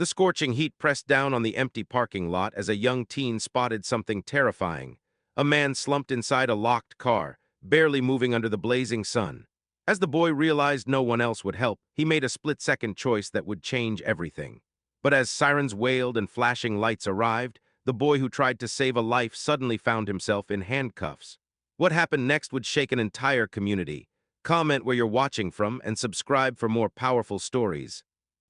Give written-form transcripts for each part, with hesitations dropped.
The scorching heat pressed down on the empty parking lot as a young teen spotted something terrifying. A man slumped inside a locked car, barely moving under the blazing sun. As the boy realized no one else would help, he made a split-second choice that would change everything. But as sirens wailed and flashing lights arrived, the boy who tried to save a life suddenly found himself in handcuffs. What happened next would shake an entire community. Comment where you're watching from and subscribe for more powerful stories.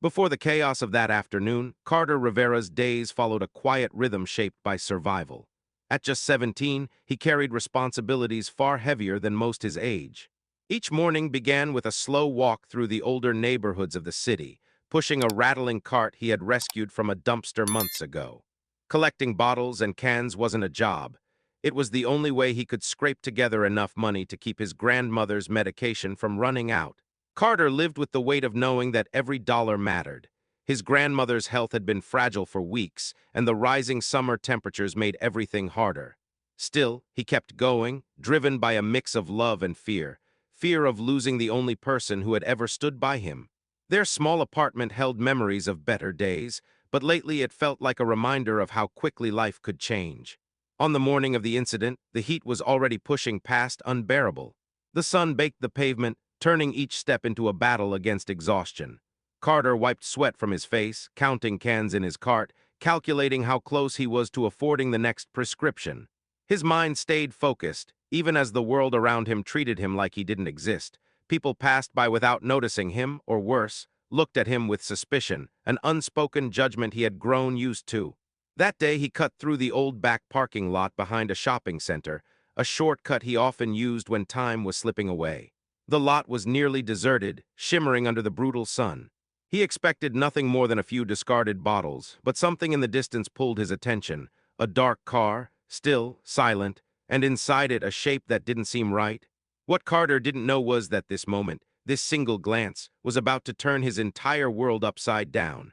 Before the chaos of that afternoon, Carter Rivera's days followed a quiet rhythm shaped by survival. At just 17, he carried responsibilities far heavier than most his age. Each morning began with a slow walk through the older neighborhoods of the city, pushing a rattling cart he had rescued from a dumpster months ago. Collecting bottles and cans wasn't a job. It was the only way he could scrape together enough money to keep his grandmother's medication from running out. Carter lived with the weight of knowing that every dollar mattered. His grandmother's health had been fragile for weeks, and the rising summer temperatures made everything harder. Still, he kept going, driven by a mix of love and fear of losing the only person who had ever stood by him. Their small apartment held memories of better days, but lately it felt like a reminder of how quickly life could change. On the morning of the incident, the heat was already pushing past unbearable. The sun baked the pavement, turning each step into a battle against exhaustion. Carter wiped sweat from his face, counting cans in his cart, calculating how close he was to affording the next prescription. His mind stayed focused, even as the world around him treated him like he didn't exist. People passed by without noticing him, or worse, looked at him with suspicion, an unspoken judgment he had grown used to. That day he cut through the old back parking lot behind a shopping center, a shortcut he often used when time was slipping away. The lot was nearly deserted, shimmering under the brutal sun. He expected nothing more than a few discarded bottles, but something in the distance pulled his attention. A dark car, still, silent, and inside it a shape that didn't seem right. What Carter didn't know was that this moment, this single glance, was about to turn his entire world upside down.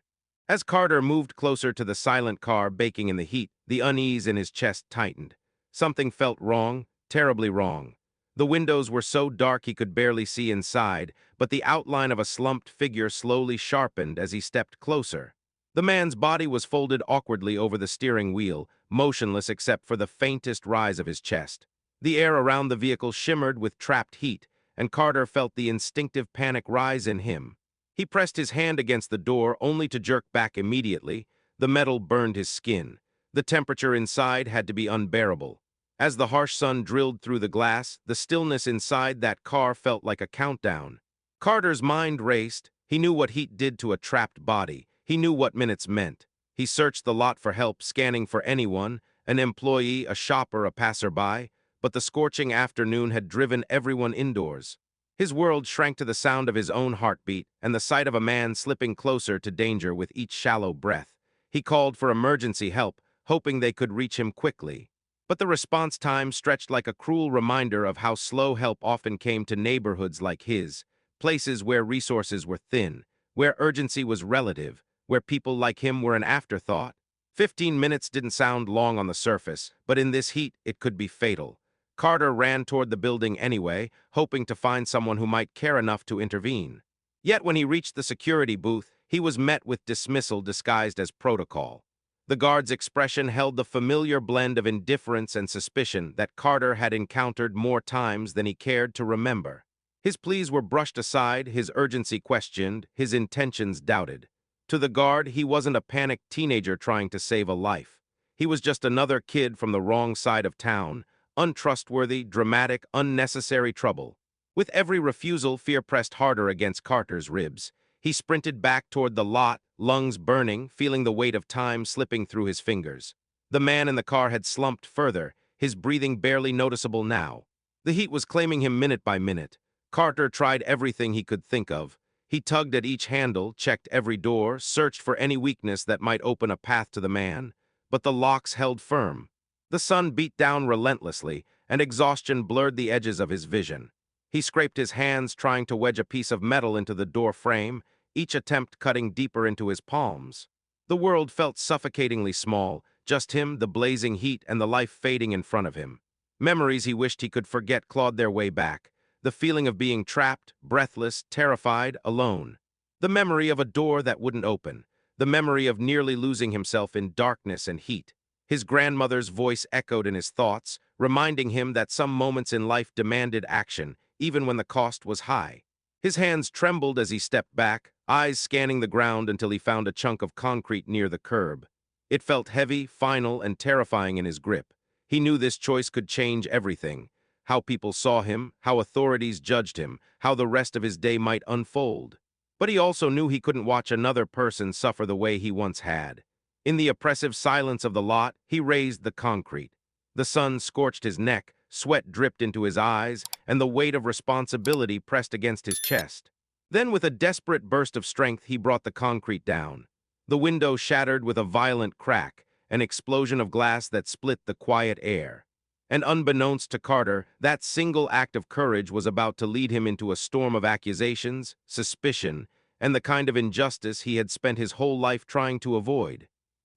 As Carter moved closer to the silent car baking in the heat, the unease in his chest tightened. Something felt wrong, terribly wrong. The windows were so dark he could barely see inside, but the outline of a slumped figure slowly sharpened as he stepped closer. The man's body was folded awkwardly over the steering wheel, motionless except for the faintest rise of his chest. The air around the vehicle shimmered with trapped heat, and Carter felt the instinctive panic rise in him. He pressed his hand against the door only to jerk back immediately. The metal burned his skin. The temperature inside had to be unbearable. As the harsh sun drilled through the glass, the stillness inside that car felt like a countdown. Carter's mind raced. He knew what heat did to a trapped body. He knew what minutes meant. He searched the lot for help, scanning for anyone, an employee, a shopper, a passerby, but the scorching afternoon had driven everyone indoors. His world shrank to the sound of his own heartbeat and the sight of a man slipping closer to danger with each shallow breath. He called for emergency help, hoping they could reach him quickly. But the response time stretched like a cruel reminder of how slow help often came to neighborhoods like his, places where resources were thin, where urgency was relative, where people like him were an afterthought. 15 minutes didn't sound long on the surface, but in this heat it could be fatal. Carter ran toward the building anyway, hoping to find someone who might care enough to intervene. Yet when he reached the security booth, he was met with dismissal disguised as protocol. The guard's expression held the familiar blend of indifference and suspicion that Carter had encountered more times than he cared to remember. His pleas were brushed aside, his urgency questioned, his intentions doubted. To the guard, he wasn't a panicked teenager trying to save a life. He was just another kid from the wrong side of town, untrustworthy, dramatic, unnecessary trouble. With every refusal, fear pressed harder against Carter's ribs. He sprinted back toward the lot, lungs burning, feeling the weight of time slipping through his fingers. The man in the car had slumped further, his breathing barely noticeable now. The heat was claiming him minute by minute. Carter tried everything he could think of. He tugged at each handle, checked every door, searched for any weakness that might open a path to the man, but the locks held firm. The sun beat down relentlessly, and exhaustion blurred the edges of his vision. He scraped his hands trying to wedge a piece of metal into the door frame, each attempt cutting deeper into his palms. The world felt suffocatingly small, just him, the blazing heat, and the life fading in front of him. Memories he wished he could forget clawed their way back. The feeling of being trapped, breathless, terrified, alone. The memory of a door that wouldn't open. the memory of nearly losing himself in darkness and heat. His grandmother's voice echoed in his thoughts, reminding him that some moments in life demanded action, even when the cost was high. His hands trembled as he stepped back, eyes scanning the ground until he found a chunk of concrete near the curb. It felt heavy, final, and terrifying in his grip. He knew this choice could change everything: how people saw him, how authorities judged him, how the rest of his day might unfold. But he also knew he couldn't watch another person suffer the way he once had. In the oppressive silence of the lot, he raised the concrete. The sun scorched his neck, sweat dripped into his eyes, and the weight of responsibility pressed against his chest. Then, with a desperate burst of strength, he brought the concrete down. The window shattered with a violent crack, an explosion of glass that split the quiet air. And unbeknownst to Carter, that single act of courage was about to lead him into a storm of accusations, suspicion, and the kind of injustice he had spent his whole life trying to avoid.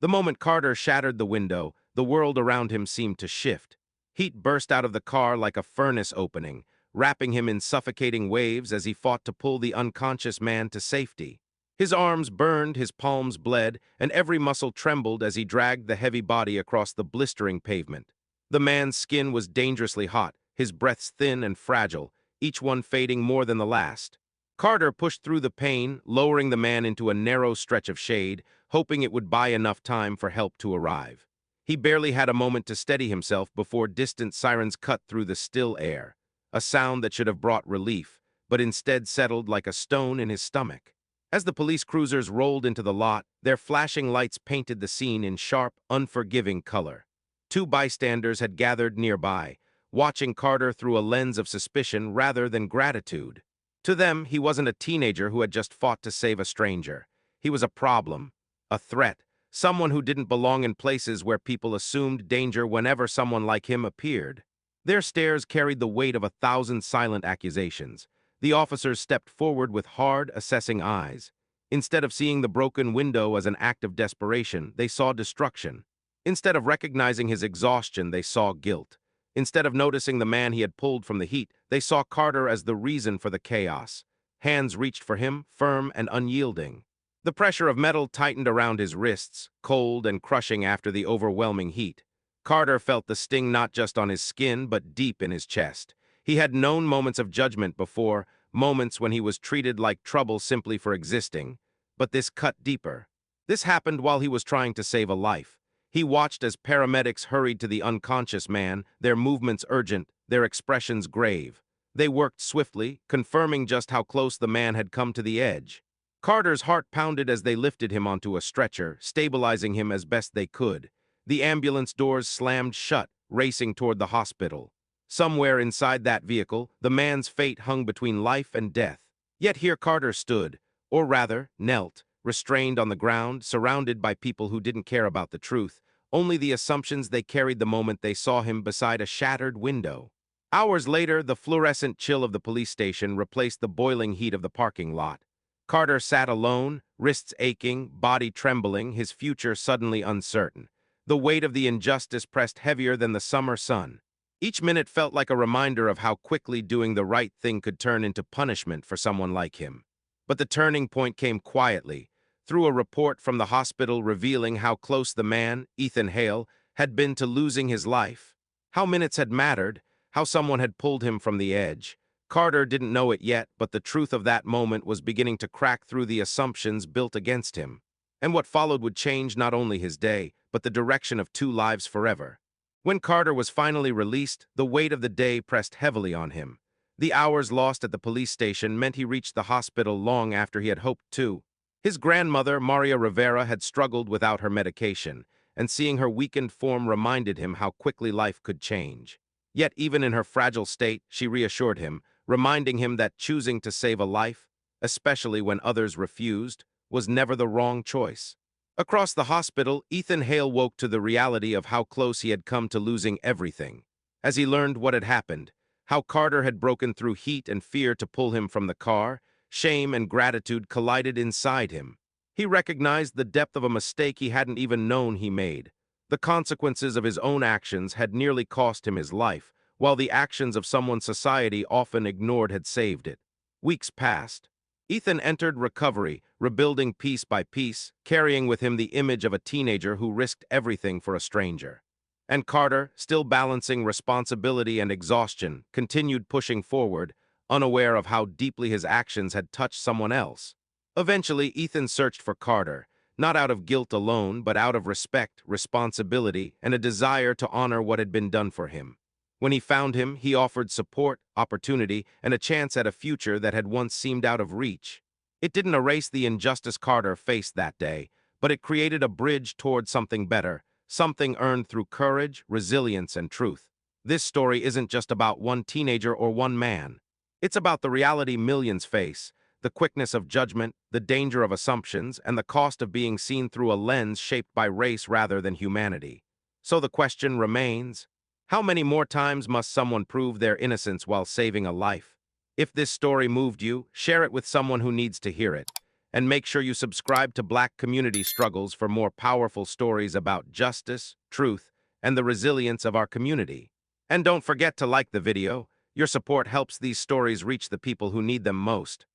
The moment Carter shattered the window, the world around him seemed to shift. Heat burst out of the car like a furnace opening, wrapping him in suffocating waves as he fought to pull the unconscious man to safety. His arms burned, his palms bled, and every muscle trembled as he dragged the heavy body across the blistering pavement. The man's skin was dangerously hot, his breaths thin and fragile, each one fading more than the last. Carter pushed through the pain, lowering the man into a narrow stretch of shade, hoping it would buy enough time for help to arrive. He barely had a moment to steady himself before distant sirens cut through the still air, a sound that should have brought relief, but instead settled like a stone in his stomach. As the police cruisers rolled into the lot, their flashing lights painted the scene in sharp, unforgiving color. Two bystanders had gathered nearby, watching Carter through a lens of suspicion rather than gratitude. To them, he wasn't a teenager who had just fought to save a stranger. He was a problem, a threat, someone who didn't belong in places where people assumed danger whenever someone like him appeared. Their stares carried the weight of 1,000 silent accusations. The officers stepped forward with hard, assessing eyes. Instead of seeing the broken window as an act of desperation, they saw destruction. Instead of recognizing his exhaustion, they saw guilt. Instead of noticing the man he had pulled from the heat, they saw Carter as the reason for the chaos. Hands reached for him, firm and unyielding. The pressure of metal tightened around his wrists, cold and crushing after the overwhelming heat. Carter felt the sting not just on his skin, but deep in his chest. He had known moments of judgment before, moments when he was treated like trouble simply for existing. But this cut deeper. This happened while he was trying to save a life. He watched as paramedics hurried to the unconscious man, their movements urgent, their expressions grave. They worked swiftly, confirming just how close the man had come to the edge. Carter's heart pounded as they lifted him onto a stretcher, stabilizing him as best they could. The ambulance doors slammed shut, racing toward the hospital. Somewhere inside that vehicle, the man's fate hung between life and death. Yet here Carter stood, or rather, knelt, restrained on the ground, surrounded by people who didn't care about the truth, only the assumptions they carried the moment they saw him beside a shattered window. Hours later, the fluorescent chill of the police station replaced the boiling heat of the parking lot. Carter sat alone, wrists aching, body trembling, his future suddenly uncertain. The weight of the injustice pressed heavier than the summer sun. Each minute felt like a reminder of how quickly doing the right thing could turn into punishment for someone like him. But the turning point came quietly, through a report from the hospital revealing how close the man, Ethan Hale, had been to losing his life. How minutes had mattered, how someone had pulled him from the edge. Carter didn't know it yet, but the truth of that moment was beginning to crack through the assumptions built against him. And what followed would change not only his day, but the direction of two lives forever. When Carter was finally released, the weight of the day pressed heavily on him. The hours lost at the police station meant he reached the hospital long after he had hoped to. His grandmother, Maria Rivera, had struggled without her medication, and seeing her weakened form reminded him how quickly life could change. Yet even in her fragile state, she reassured him, reminding him that choosing to save a life, especially when others refused, was never the wrong choice. Across the hospital, Ethan Hale woke to the reality of how close he had come to losing everything. As he learned what had happened, how Carter had broken through heat and fear to pull him from the car, shame and gratitude collided inside him. He recognized the depth of a mistake he hadn't even known he made. The consequences of his own actions had nearly cost him his life, while the actions of someone society often ignored had saved it. Weeks passed. Ethan entered recovery, rebuilding piece by piece, carrying with him the image of a teenager who risked everything for a stranger. And Carter, still balancing responsibility and exhaustion, continued pushing forward, unaware of how deeply his actions had touched someone else. Eventually, Ethan searched for Carter, not out of guilt alone, but out of respect, responsibility, and a desire to honor what had been done for him. When he found him, he offered support, opportunity, and a chance at a future that had once seemed out of reach. It didn't erase the injustice Carter faced that day, but it created a bridge toward something better, something earned through courage, resilience, and truth. This story isn't just about one teenager or one man. It's about the reality millions face, the quickness of judgment, the danger of assumptions, and the cost of being seen through a lens shaped by race rather than humanity. So the question remains, how many more times must someone prove their innocence while saving a life? If this story moved you, share it with someone who needs to hear it. And make sure you subscribe to Black Community Struggles for more powerful stories about justice, truth, and the resilience of our community. And don't forget to like the video. Your support helps these stories reach the people who need them most.